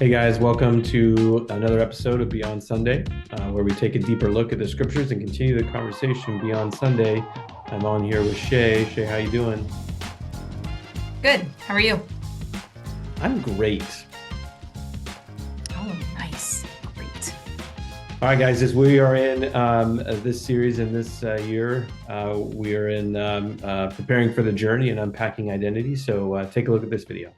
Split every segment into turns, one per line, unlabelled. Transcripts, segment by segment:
Hey guys, welcome to another episode of Beyond Sunday, where we take a deeper look at the scriptures and continue the conversation beyond Sunday. I'm on here with Shay. Shay, how you doing?
Good. How are you?
I'm great.
Oh, nice. Great.
All right, guys, as we are in this series in this year, we are in preparing for the journey and unpacking identity. So take a look at this video.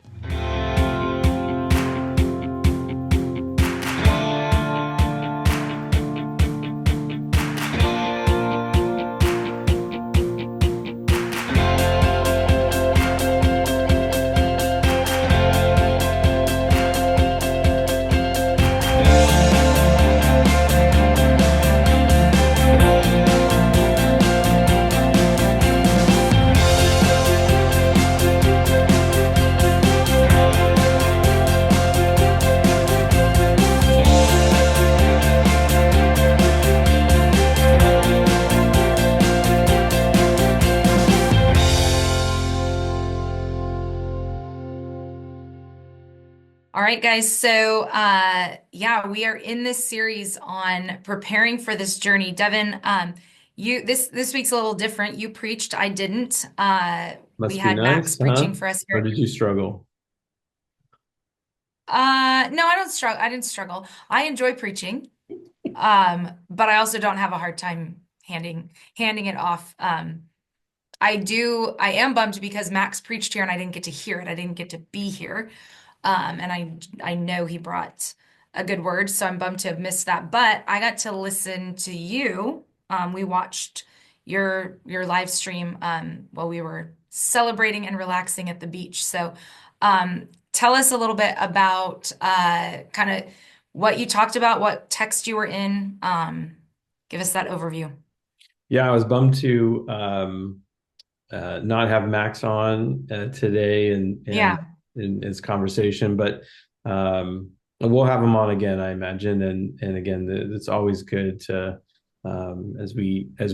All right, guys. So, yeah, we are in this series on preparing for this journey. Devin, you this week's a little different. You preached, I didn't. We
Must be
had Max
nice, huh?
preaching for us
Or
here.
did you struggle?
No, I don't struggle. I didn't struggle. I enjoy preaching, but I also don't have a hard time handing it off. I am bummed because Max preached here and I didn't get to hear it. I didn't get to be here. And I know he brought a good word, so I'm bummed to have missed that. But I got to listen to you. We watched your live stream while we were celebrating and relaxing at the beach. So tell us a little bit about kind of what you talked about, what text you were in. Give us that overview.
Yeah, I was bummed to not have Max on today and
Yeah.
in his conversation, but we'll have him on again, I imagine. And again, it's always good to as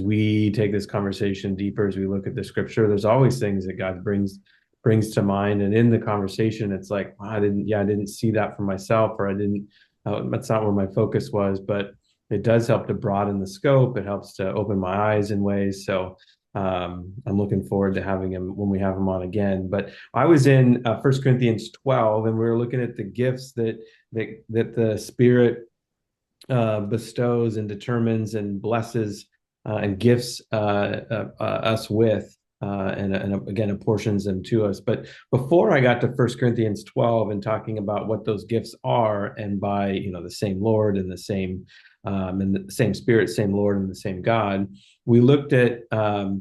we take this conversation deeper, as we look at the scripture. There's always things that God brings to mind, and in the conversation, it's like, wow, I didn't see that for myself, or I didn't. That's not where my focus was, but it does help to broaden the scope. It helps to open my eyes in ways. So I'm looking forward to having him when we have him on again. But I was in 1 Corinthians 12, and we were looking at the gifts that the Spirit bestows and determines and blesses and gifts us with. And again, apportions them to us. But before I got to 1 Corinthians 12 and talking about what those gifts are, and by the same Lord and the same Spirit, same Lord and the same God, we looked at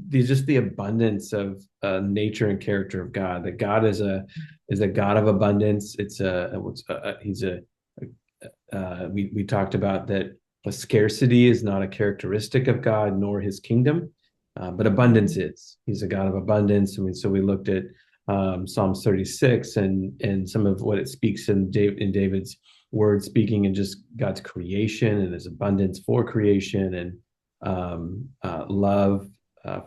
just the abundance of nature and character of God. That God is a God of abundance. We talked about that a scarcity is not a characteristic of God nor His kingdom, but abundance is. He's a God of abundance. I mean, so we looked at Psalms 36 and some of what it speaks in David's word, speaking in just God's creation and His abundance for creation, and love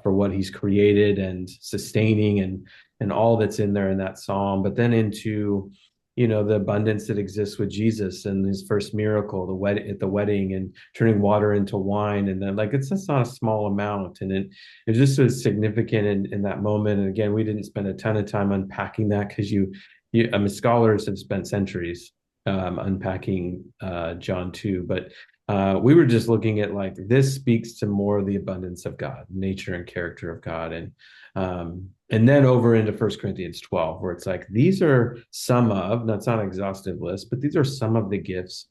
for what He's created and sustaining and all that's in there in that psalm. But then into the abundance that exists with Jesus and His first miracle, at the wedding, and turning water into wine, and then it's just not a small amount, and it just was significant in that moment. And again, we didn't spend a ton of time unpacking that because scholars have spent centuries unpacking John 2, but we were just looking at this speaks to more of the abundance of God, nature and character of God, and then over into 1 Corinthians 12, where it's like, these are some of, that's not an exhaustive list, but these are some of the gifts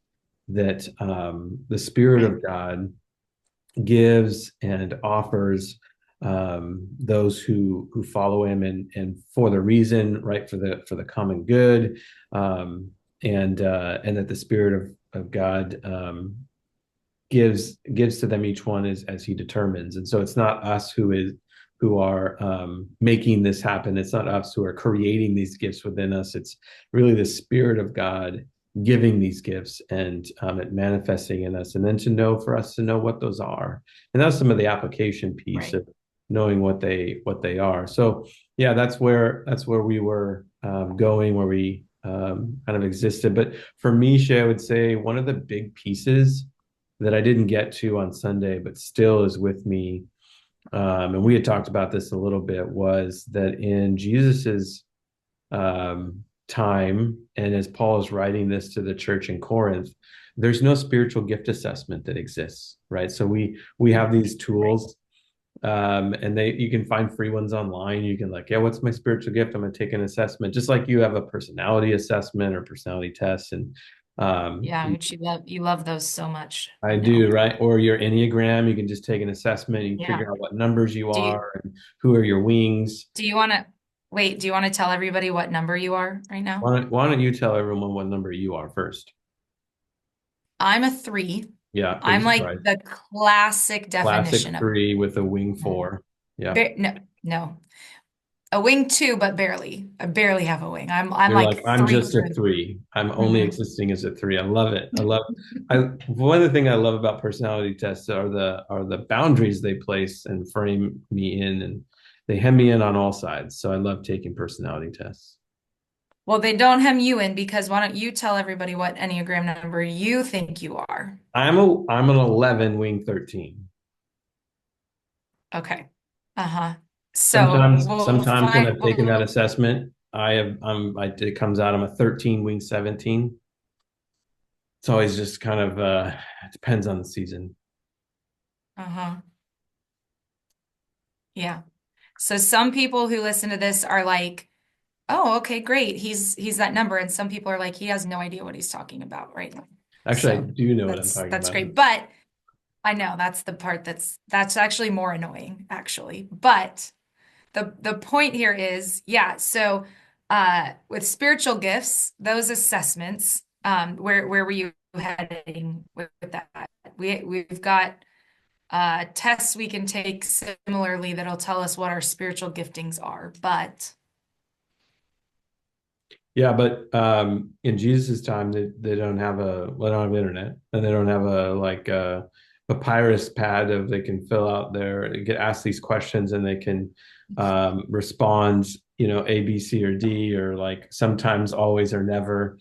that the Spirit of God gives and offers those who follow Him, and for the reason, right, for the common good, and that the Spirit of God gives to them, each one as He determines. And so it's not us who are making this happen. It's not us who are creating these gifts within us. It's really the Spirit of God giving these gifts and it manifesting in us, and then for us to know what those are. And that's some of the application piece
Right.
of knowing what they are. So yeah, that's where we were going, where we kind of existed. But for me, Shay, I would say one of the big pieces that I didn't get to on Sunday, but still is with me, and we had talked about this a little bit, was that in Jesus's time, and as Paul is writing this to the church in Corinth, there's no spiritual gift assessment that exists, right? So we have these
Right.
tools, and they you can find free ones online. You can like, yeah, what's my spiritual gift? I'm going to take an assessment, just like you have a personality assessment or personality test, and
Yeah, which you love those so much,
I
I know.
do, right? Or your Enneagram, you can just take an assessment and
Yeah.
figure out what numbers you
Do you
are and who are your wings.
do you want to wait, do you want to tell everybody what number you are right now?
Why don't you tell everyone what number you are first?
I'm a 3.
Yeah, big
I'm like
surprise.
the classic
Classic
definition of
three with a wing
Mhm.
four. Yeah.
No, no. A wing 2, but barely. I barely have a wing. I'm
You're
like
like, I'm
3
just a
through.
three. I'm only
Mhm.
existing as a three. I love it. I one of the things I love about personality tests are the boundaries they place and frame me in, and they hem me in on all sides. So I love taking personality tests.
Well, they don't hem you in because why don't you tell everybody what Enneagram number you think you are?
I'm an 11 wing 13.
Okay. Uh-huh. So we'll
Sometimes when
find
I've taken that assessment, it comes out I'm a 13 wing 17. It's always just kind of it depends on the season.
uh-huh. Yeah. So some people who listen to this are like, "Oh, okay, great. He's that number." And some people are like, "He has no idea what he's talking about right now."
Actually, I
So
do know what I'm
that's
talking
that's
about.
great. But I know that's the part that's actually more annoying, actually. But the point here is, yeah, so with spiritual gifts, those assessments, where were you heading with that? We've got tests we can take similarly that'll tell us what our spiritual giftings are. But
Yeah, but in Jesus' time, they don't have they don't have internet, and they don't have a like a papyrus pad of they can fill out get asked these questions, and they can respond, A, B, C, or D, or like sometimes, always, or never.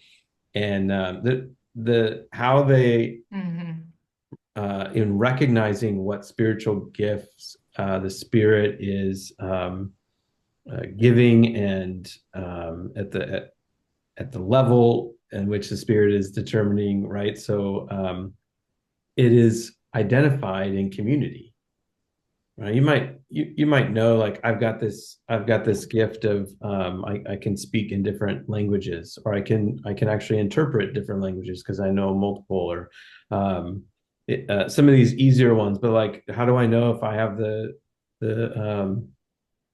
And the how they
mhm,
in recognizing what spiritual gifts the Spirit is giving, and at the level in which the Spirit is determining, right? So it is identified in community. Right? You might know, like, I've got this gift of I can speak in different languages, or I can actually interpret different languages because I know multiple, or some of these easier ones. But like, how do I know if I have the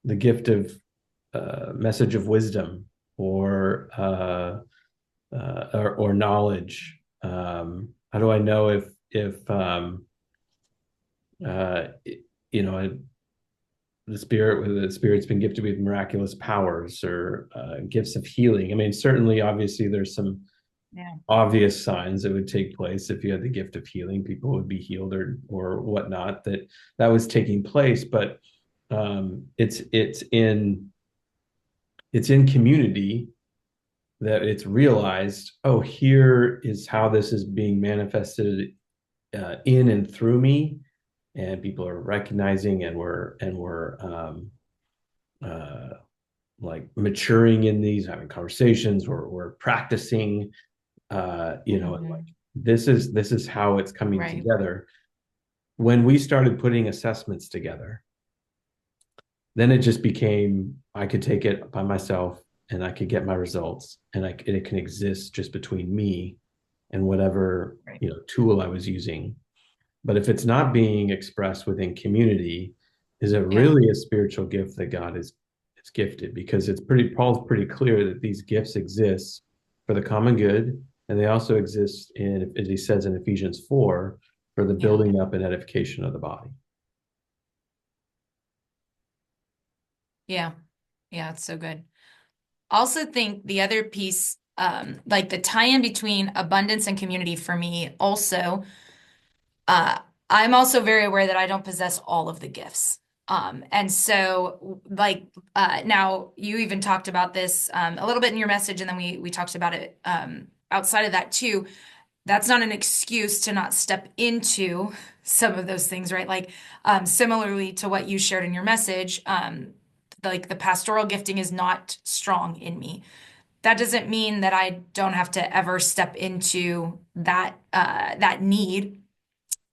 the gift of message of wisdom, or or knowledge? How do I know if uh, you know the spirit's been gifted with miraculous powers, or gifts of healing? I mean, certainly, obviously, there's some
yeah,
obvious signs that would take place if you had the gift of healing. People would be healed, or whatnot. That was taking place, but it's in community that it's realized, oh, here is how this is being manifested in and through me, and people are recognizing, and we're uh, like maturing in these, having conversations, or we're practicing, and like,
mhm,
this is how it's coming
right,
together. When we started putting assessments together, then it just became, I could take it by myself, and I could get my results, and it can exist just between me and whatever,
right,
tool I was using. But if it's not being expressed within community, is it
yeah,
really a spiritual gift that God is gifted? Because Paul's pretty clear that these gifts exist for the common good, and they also exist in, as he says in Ephesians 4, for the
yeah,
building up and edification of the body.
yeah, yeah. It's so good. Also think the other piece, like the tie-in between abundance and community for me also, uh, I'm also very aware that I don't possess all of the gifts. And so like now you even talked about this a little bit in your message, and then we talked about it outside of that too. That's not an excuse to not step into some of those things, right? Like similarly to what you shared in your message, like the pastoral gifting is not strong in me. That doesn't mean that I don't have to ever step into that need.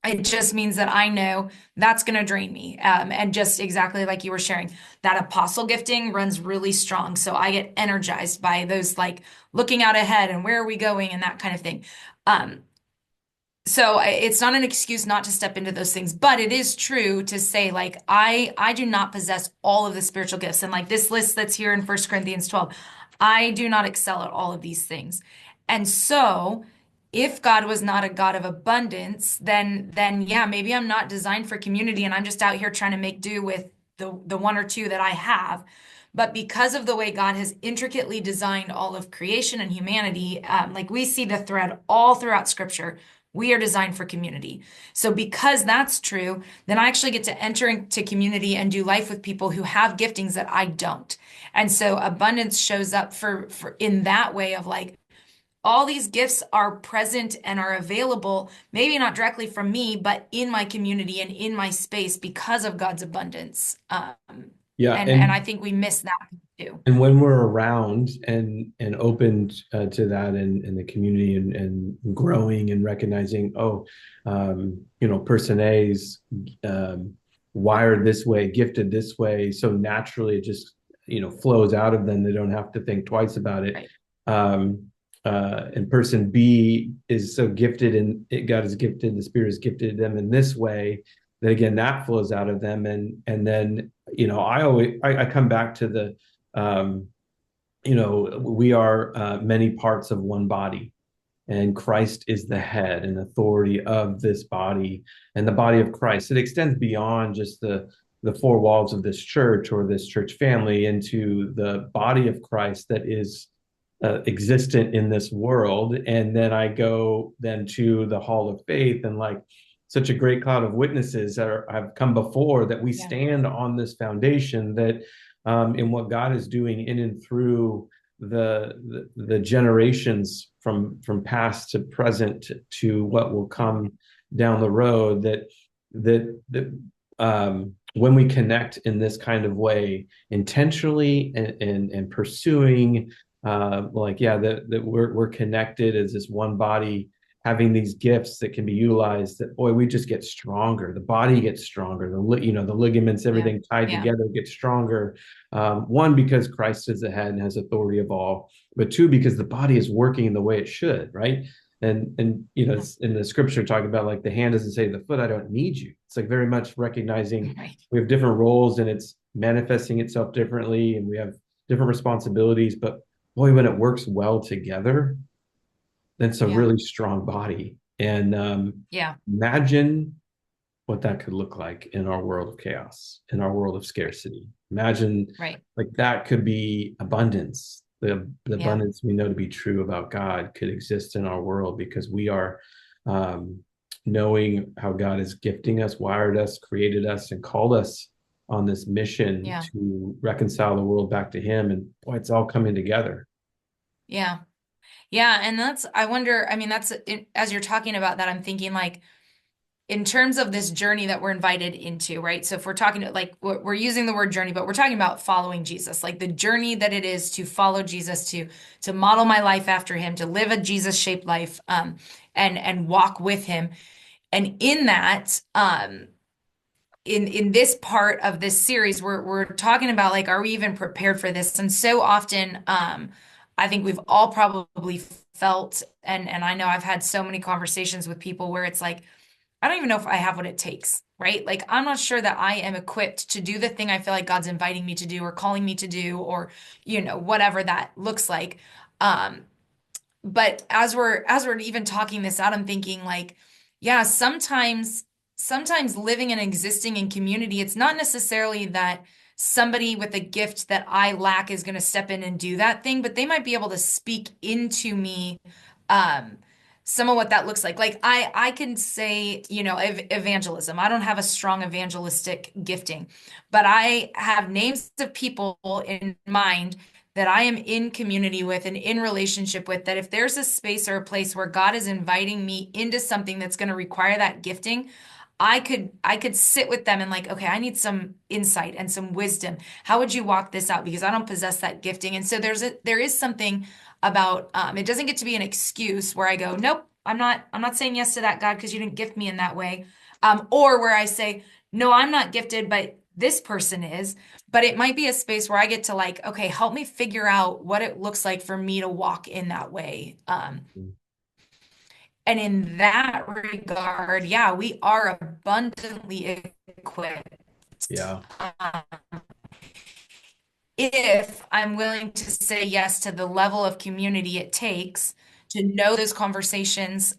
It just means that I know that's going to drain me. And just exactly like you were sharing, that apostle gifting runs really strong. So I get energized by those, like looking out ahead and where are we going and that kind of thing. Um, so it's not an excuse not to step into those things, but it is true to say like I do not possess all of the spiritual gifts. And like this list that's here in First Corinthians 12, I do not excel at all of these things. And so if God was not a God of abundance, then yeah, maybe I'm not designed for community and I'm just out here trying to make do with the one or two that I have. But because of the way God has intricately designed all of creation and humanity, like we see the thread all throughout Scripture, we are designed for community. So because that's true, then I actually get to enter into community and do life with people who have giftings that I don't. And so abundance shows up for in that way of like all these gifts are present and are available, maybe not directly from me, but in my community and in my space because of God's abundance.
Yeah,
And I think we miss that too.
and when we're around and open to that and the community and growing and recognizing, oh, person A is wired this way, gifted this way, so naturally it just flows out of them. They don't have to think twice about it.
Right.
And person B is so gifted, and God is gifted, the Spirit has gifted them in this way, that again that flows out of them, and then I come back to the um, we are many parts of one body, and Christ is the head and authority of this body and the body of Christ. It extends beyond just the four walls of this church or this church family into the body of Christ that is existent in this world. And then I go then to the hall of faith, and like such a great cloud of witnesses that have come before, that we
Yeah.
stand on this foundation that in what God is doing in and through the generations from past to present to what will
Yeah.
come down the road, that when we connect in this kind of way intentionally and pursuing like yeah that we're connected as this one body, having these gifts that can be utilized, that boy, we just get stronger, the body gets stronger, the ligaments,
Yeah.
everything tied
Yeah.
together gets stronger. One, because Christ is the head and has authority of all, but two, because the body is working the way it should, right? And
Yeah.
in the scripture talking about like the hand doesn't say to the foot, I don't need you. It's like very much recognizing
Right.
we have different roles and it's manifesting itself differently, and we have different responsibilities, but boy, when it works well together, that's a
Yeah.
really strong body. And
Yeah.
imagine what that could look like in our world of chaos, in our world of
Right.
scarcity. Imagine
Right.
like that could be abundance. The
Yeah.
abundance we know to be true about God could exist in our world because we are um, knowing how God is gifting us, wired us, created us, and called us on this mission
Yeah.
to reconcile the world back to Him. And boy, it's all coming together.
Yeah. Yeah. And I wonder, I mean, as you're talking about that, I'm thinking like, in terms of this journey that we're invited into, right? So if we're talking to like we're using the word journey, but we're talking about following Jesus, like the journey that it is to follow Jesus, to model my life after him, to live a Jesus shaped life, and walk with him. And in that, in this part of this series, we're talking about like, are we even prepared for this? And so often, I think we've all probably felt, and I know I've had so many conversations with people where it's like, I don't even know if I have what it takes, right? Like, I'm not sure that I am equipped to do the thing I feel like God's inviting me to do or calling me to do, or, whatever that looks like. Um, but as we're even talking this out, I'm thinking like, yeah, sometimes living and existing in community, it's not necessarily that somebody with a gift that I lack is going to step in and do that thing, but they might be able to speak into me, um, some of what that looks like. Like I can say, evangelism. I don't have a strong evangelistic gifting, but I have names of people in mind that I am in community with and in relationship with, that if there's a space or a place where God is inviting me into something that's going to require that gifting, I could sit with them and like, okay, I need some insight and some wisdom. How would you walk this out? Because I don't possess that gifting. And so there is something about it doesn't get to be an excuse where I go, nope, I'm not saying yes to that, God, because you didn't gift me in that way. Or where I say, no, I'm not gifted, but this person is. But it might be a space where I get to like, okay, help me figure out what it looks like for me to walk in that way. And in that regard, yeah, we are abundantly equipped.
Yeah.
Um, if I'm willing to say yes to the level of community it takes to know those conversations,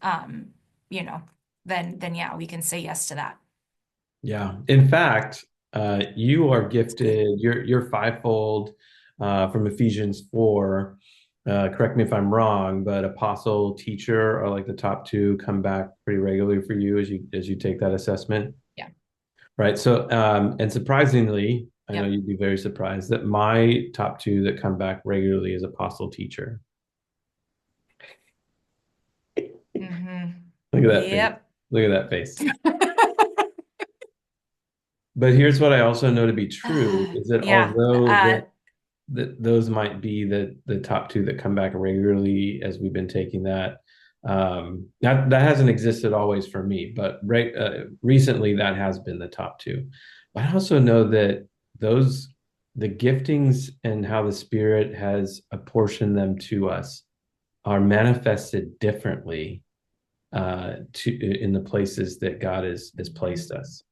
you know, then yeah, we can say yes to that.
Yeah. In fact, you are
It's good.
gifted, you're fivefold from Ephesians 4. Correct me if I'm wrong, but apostle, teacher are like the top two come back pretty regularly for you as you take that assessment.
Yeah.
Right. So and surprisingly, I know
Yep.
you'd be very surprised that my top two that come back regularly is apostle teacher.
Hmm.
Look at that face.
Yep.
Look at that face. But here's what I also know to be true is that
Yeah.
although that those might be the top two that come back regularly as we've been taking that. That hasn't existed always for me, but recently that has been the top two. But I also know that those the giftings and how the Spirit has apportioned them to us are manifested differently to in the places that God has placed us.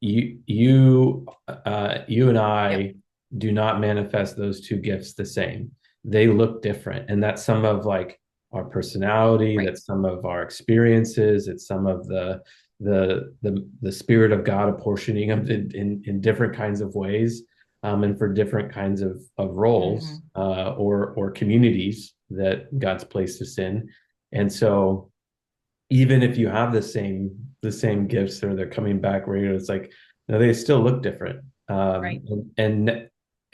You and
Yep.
I do not manifest those two gifts the same. They look different, and that's some of like our personality.
Right.
That's some of our experiences. It's some of the Spirit of God apportioning them in different kinds of ways, and for different kinds of roles
Hmm.
or communities that God's placed us in. And so even if you have the same gifts or they're coming back regularly, it's like no, they still look different.
Right.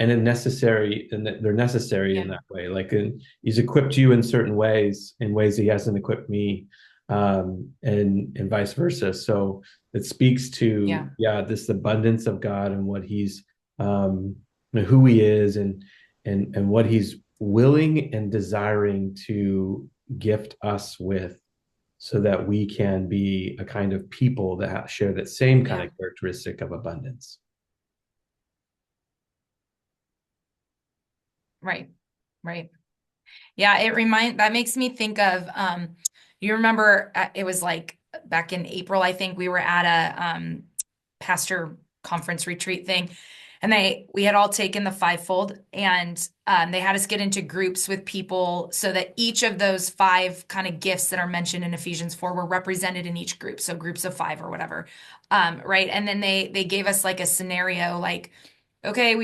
And necessary and they're necessary in
Yeah.
that way. Like he's equipped you in certain ways, in ways he hasn't equipped me, and vice versa. So it speaks to
Yeah.
this abundance of God and what he's um who he is and what he's willing and desiring to gift us with so that we can be a kind of people that share that same kind
Yeah.
of characteristic of abundance.
Right. Right. Yeah, that makes me think of you remember it was like back in April, I think we were at a pastor conference retreat thing, and we had all taken the fivefold, and they had us get into groups with people so that each of those five kind of gifts that are mentioned in Ephesians 4 were represented in each group, so groups of five or whatever. Right. And then they gave us like a scenario like, okay,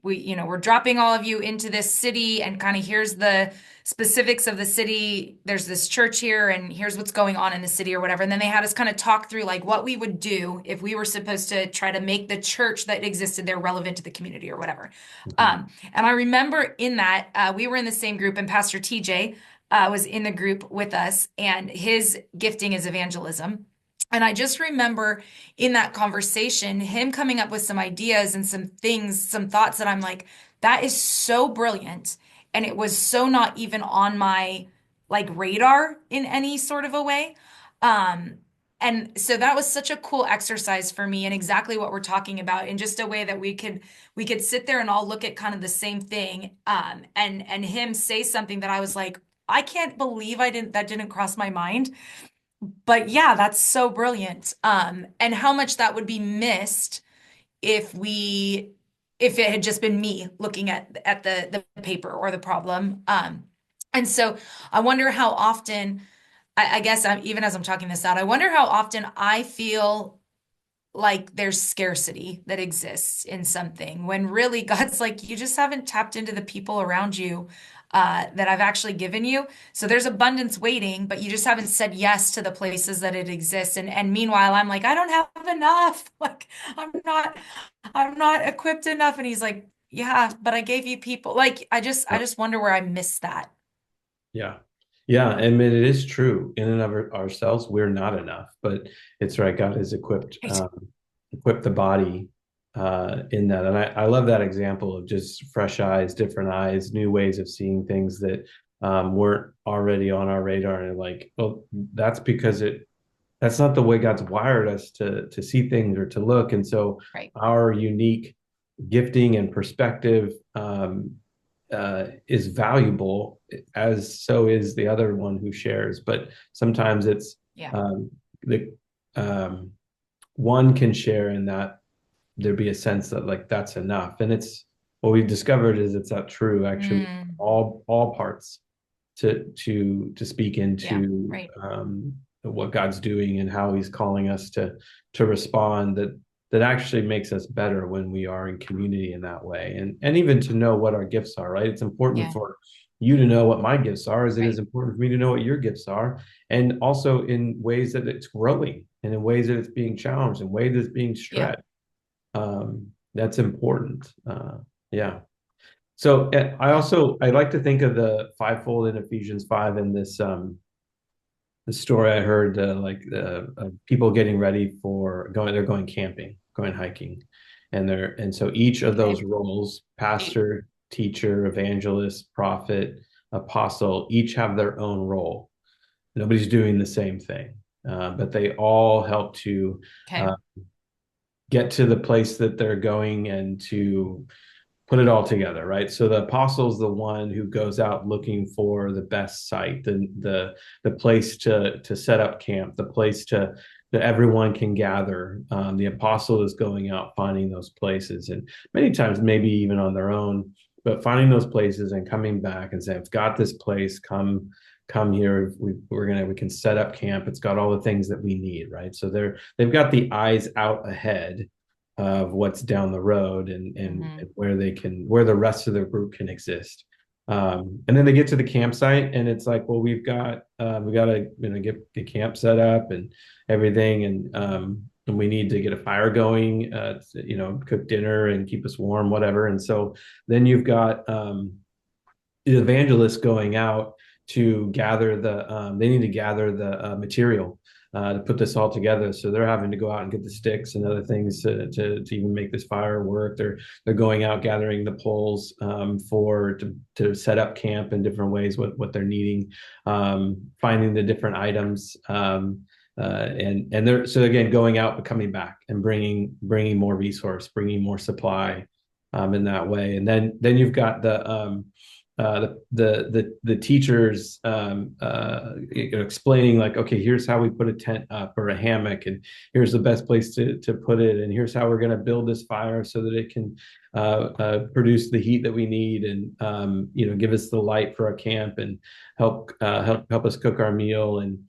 we're dropping all of you into this city, and kind of here's the specifics of the city. There's this church here, and here's what's going on in the city or whatever. And then they had us kind of talk through like what we would do if we were supposed to try to make the church that existed there relevant to the community or whatever.
Mm-hmm.
And I remember in that we were in the same group, and Pastor TJ was in the group with us, and his gifting is evangelism. And I just remember in that conversation, him coming up with some ideas and some things, some thoughts that I'm like, that is so brilliant. And it was so not even on my like radar in any sort of a way. Um, and so that was such a cool exercise for me, and exactly what we're talking about in just a way that we could sit there and all look at kind of the same thing. And him say something that I was like, I can't believe that didn't cross my mind. But yeah, that's so brilliant. And how much that would be missed if if it had just been me looking at the paper or the problem. And so I wonder how often, I guess even as I'm talking this out, I wonder how often I feel like there's scarcity that exists in something when really God's like, you just haven't tapped into the people around you that I've actually given you. So there's abundance waiting, but you just haven't said yes to the places that it exists. And meanwhile, I'm like, I don't have enough. Like I'm not equipped enough. And he's like, yeah, but I gave you people. Like I
Yeah.
just wonder where I missed that.
Yeah. Yeah. I mean, it is true in and of ourselves, we're not enough, but it's right. God has
Right.
equipped the body in that. And I love that example of just fresh eyes, new ways of seeing things that weren't already on our radar. And like, well, that's because that's not the way God's wired us to see things or to look. And so
Right.
our unique gifting and perspective is valuable, as so is the other one who shares. But sometimes it's
Yeah.
the one can share in that there be a sense that like that's enough. And it's what we've discovered is it's not true. Actually,
Mm,
all parts to speak
yeah.
into
Right.
what God's doing and how He's calling us to respond. That actually makes us better when we are in community in that way, and even to know what our gifts are. Right, it's important
Yeah.
for you to know what my gifts are, as it is
Right.
important for me to know what your gifts are, and also in ways that it's growing and in ways that it's being challenged and ways that it's being
Yeah.
stretched. That's important. Yeah. So I
Yeah.
also I like to think of the fivefold in Ephesians 5 in this the story I heard like people getting ready for going, they're going camping, going hiking, and so each of
Okay.
those roles, pastor, teacher, evangelist, prophet, apostle, each have their own role. Nobody's doing the same thing, but they all help to
Okay.
uh, get to the place that they're going and to put it all together, right? So the apostle is the one who goes out looking for the best site, the place to set up camp, the place to that everyone can gather. The apostle is going out finding those places, and many times maybe even on their own, but finding those places and coming back and saying, "I've got this place. Come here. We can set up camp. It's got all the things that we need, right?" So they've got the eyes out ahead of what's down the road and
Hmm.
where they can where the rest of the group can exist. And then they get to the campsite and it's like, well, we got to get camp set up and everything, and we need to get a fire going, cook dinner and keep us warm, whatever. And so then you've got the evangelists going out to gather they need to gather the material to put this all together. So they're having to go out and get the sticks and other things to even make this fire work. They're going out gathering the poles to set up camp in different ways, what they're needing, finding the different items. And they're so again going out but coming back and bringing more resource, bringing more supply in that way. And then you've got the teachers explaining like, okay, here's how we put a tent up or a hammock, and here's the best place to put it, and here's how we're going to build this fire so that it can produce the heat that we need, and give us the light for our camp and help us cook our meal. And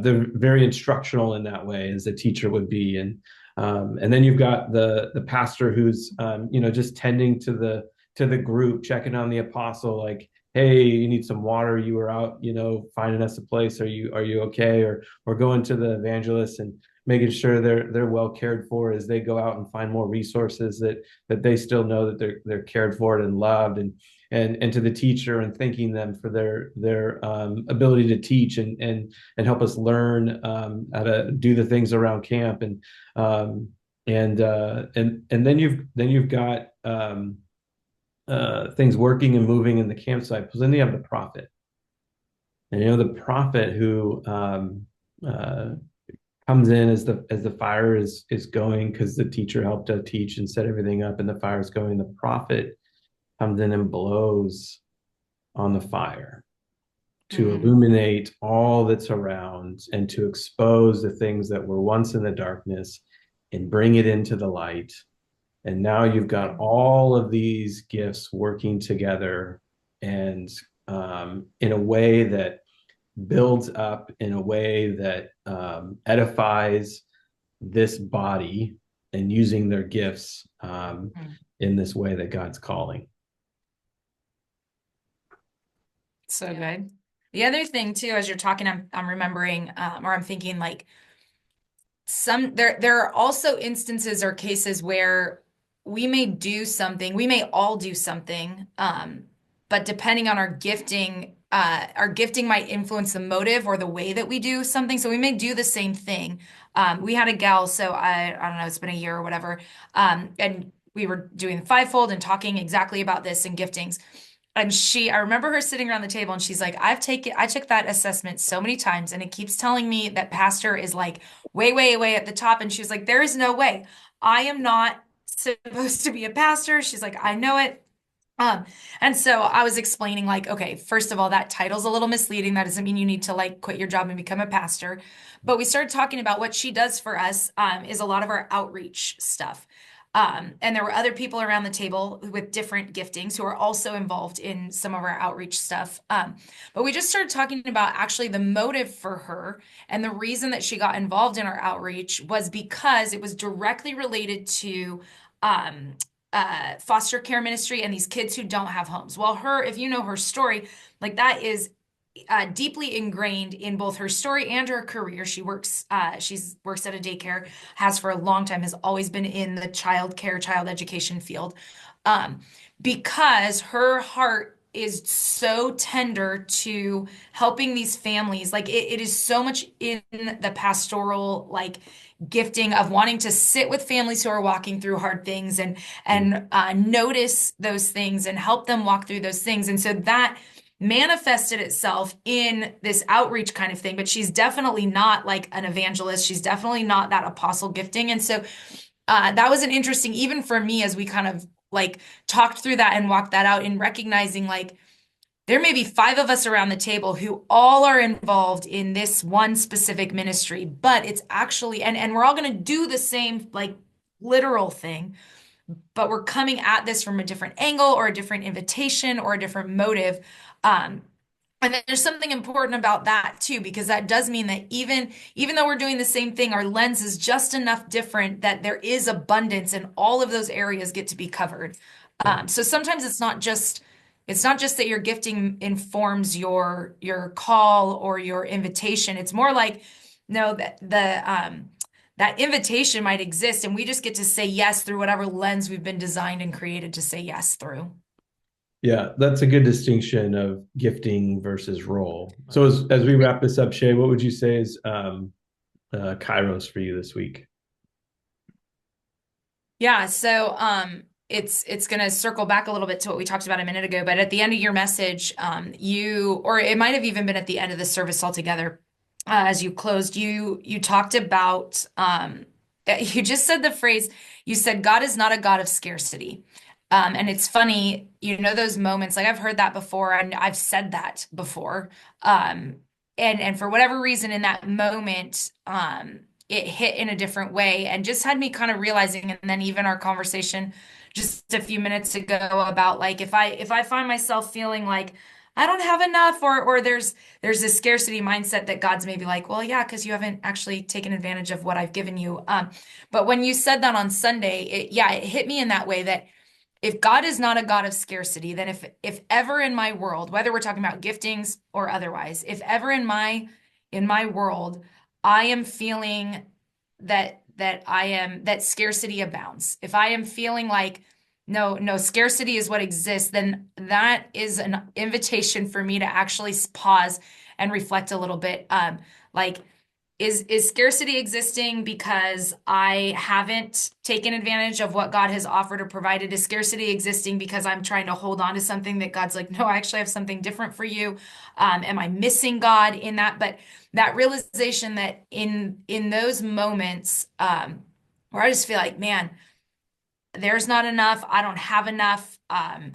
they're very instructional in that way, as a teacher would be. And then you've got the pastor who's just tending to the group, checking on the apostle, like, hey, you need some water, you were out finding us a place, are you okay? Or going to the evangelist and making sure they're well cared for as they go out and find more resources, that they still know that they're cared for and loved. And to the teacher, and thanking them for their ability to teach and help us learn how to do the things around camp. And then you've got things working and moving in the campsite. But then you have the prophet, and the prophet who uh, comes in as the fire is going, because the teacher helped to teach and set everything up, and the fire is going. The prophet comes in and blows on the fire to
Hmm.
illuminate all that's around and to expose the things that were once in the darkness and bring it into the light. And now you've got all of these gifts working together, and in a way that builds up, in a way that edifies, this body and using their gifts
Mm.
in this way that God's calling.
So good. The other thing too, as you're talking, I'm remembering, or I'm thinking like there are also instances or cases where we may all do something, but depending on our gifting might influence the motive or the way that we do something. So we may do the same thing. We had a gal, so I don't know, it's been a year or whatever, and we were doing the fivefold and talking exactly about this and giftings. And I remember her sitting around the table and she's like, I took that assessment so many times and it keeps telling me that pastor is like way, way, way at the top. And she was like, there is no way. I am not supposed to be a pastor. She's like, I know it. Um, and so I was explaining like, okay, first of all, that title's a little misleading. That doesn't mean you need to like quit your job and become a pastor. But we started talking about what she does for us, is a lot of our outreach stuff. And there were other people around the table with different giftings who are also involved in some of our outreach stuff. But we just started talking about actually the motive for her and the reason that she got involved in our outreach was because it was directly related to um, foster care ministry and these kids who don't have homes. Well, if you know her story, like that is deeply ingrained in both her story and her career. She's works at a daycare, has for a long time, has always been in the child care, child education field, um, because her heart is so tender to helping these families. Like it is so much in the pastoral, like gifting of wanting to sit with families who are walking through hard things and notice those things and help them walk through those things. And so that manifested itself in this outreach kind of thing, but she's definitely not like an evangelist. She's definitely not that apostle gifting. And so that was an interesting, even for me, as we kind of like talked through that and walked that out in recognizing like there may be five of us around the table who all are involved in this one specific ministry, but it's actually, and we're all going to do the same like literal thing, but we're coming at this from a different angle or a different invitation or a different motive. Um, and then there's something important about that too, because that does mean that even though we're doing the same thing, our lens is just enough different that there is abundance and all of those areas get to be covered.
Yeah.
So sometimes it's not just that your gifting informs your call or your invitation. It's more like no that that invitation might exist and we just get to say yes through whatever lens we've been designed and created to say yes through.
Yeah, that's a good distinction of gifting versus role. So as we wrap this up, Shay, what would you say is Kairos for you this week?
Yeah, so it's gonna circle back a little bit to what we talked about a minute ago, but at the end of your message, or it might have even been at the end of the service altogether, as you closed, you talked about you just said the phrase, you said God is not a God of scarcity. And it's funny, those moments, like I've heard that before and I've said that before. Um, and for whatever reason in that moment, it hit in a different way and just had me kind of realizing, and then even our conversation just a few minutes ago about like if I find myself feeling like I don't have enough or there's this scarcity mindset that God's maybe like, well, yeah, because you haven't actually taken advantage of what I've given you. But when you said that on Sunday, it hit me in that way that if God is not a God of scarcity, then if ever in my world, whether we're talking about giftings or otherwise, if ever in my world I am feeling that scarcity abounds, if I am feeling like no scarcity is what exists, then that is an invitation for me to actually pause and reflect a little bit. Like is scarcity existing because I haven't taken advantage of what God has offered or provided? Is scarcity existing because I'm trying to hold on to something that God's like, no, I actually have something different for you? Am I missing God in that? But that realization that in those moments, where I just feel like, man, there's not enough, I don't have enough, I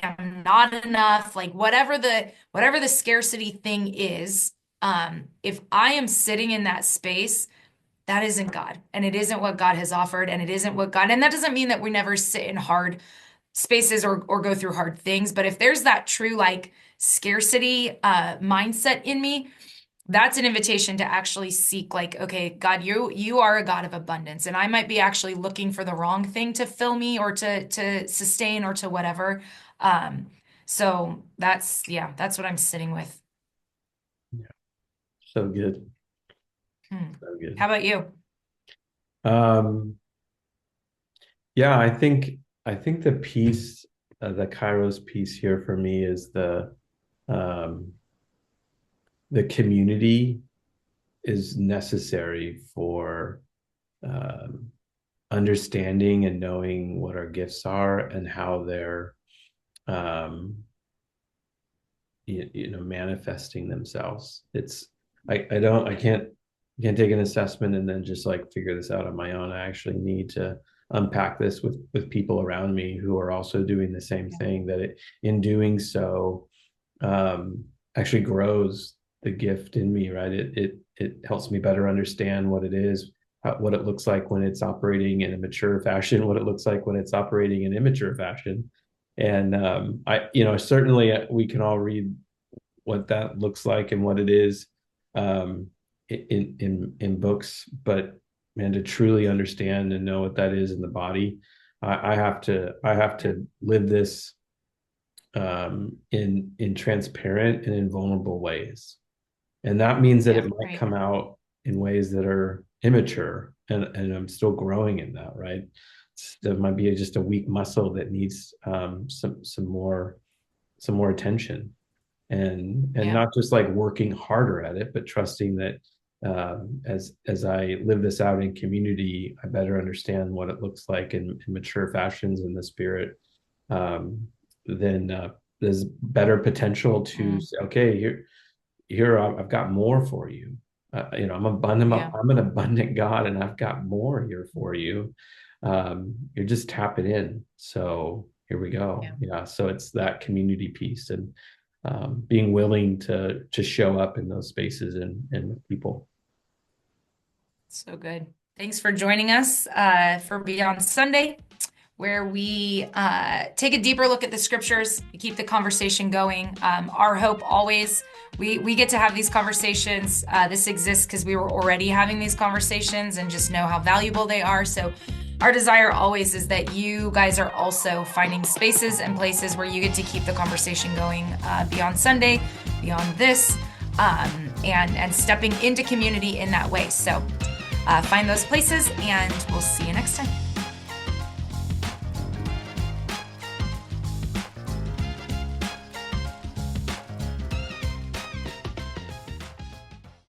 am not enough, like whatever the scarcity thing is, if I am sitting in that space, that isn't God, and it isn't what God has offered, and it isn't what God, and that doesn't mean that we never sit in hard spaces or go through hard things, but if there's that true like scarcity mindset in me, that's an invitation to actually seek, like, okay, God, you are a God of abundance, and I might be actually looking for the wrong thing to fill me or to sustain or to whatever. Um, so that's, yeah, that's what I'm sitting with.
Yeah, so good.
Hmm.
So good.
How about you?
Um, yeah, I think the piece, the Kairos piece here for me is um, the community is necessary for um, understanding and knowing what our gifts are and how they're um, manifesting themselves. I can't take an assessment and then just like figure this out on my own. I actually need to unpack this with people around me who are also doing the same
Yeah.
thing, that in doing so, actually grows the gift in me, right? It helps me better understand what it is, what it looks like when it's operating in a mature fashion, what it looks like when it's operating in immature fashion. And certainly we can all read what that looks like and what it is, um, in books, but man, to truly understand and know what that is in the body, I have to live this, in transparent and in vulnerable ways. And that means that
Yeah,
it might
right.
come out in ways that are immature, and I'm still growing in that, right? There might be just a weak muscle that needs, some more attention, and
Yeah,
not just like working harder at it, but trusting that, as I live this out in community, I better understand what it looks like in mature fashions in the spirit. Um, then there's better potential to
mm,
say, okay, here I've got more for you. I'm abundant.
yeah,
I'm an abundant God, and I've got more here for you. You're just tapping in. So here we go.
yeah.
Yeah. So it's that community piece, and being willing to show up in those spaces and with people.
So good. Thanks for joining us for Beyond Sunday, where we take a deeper look at the scriptures, we keep the conversation going. Our hope always, we get to have these conversations. This exists because we were already having these conversations and just know how valuable they are. So our desire always is that you guys are also finding spaces and places where you get to keep the conversation going beyond Sunday, beyond this, and stepping into community in that way. So find those places, and we'll see you next time.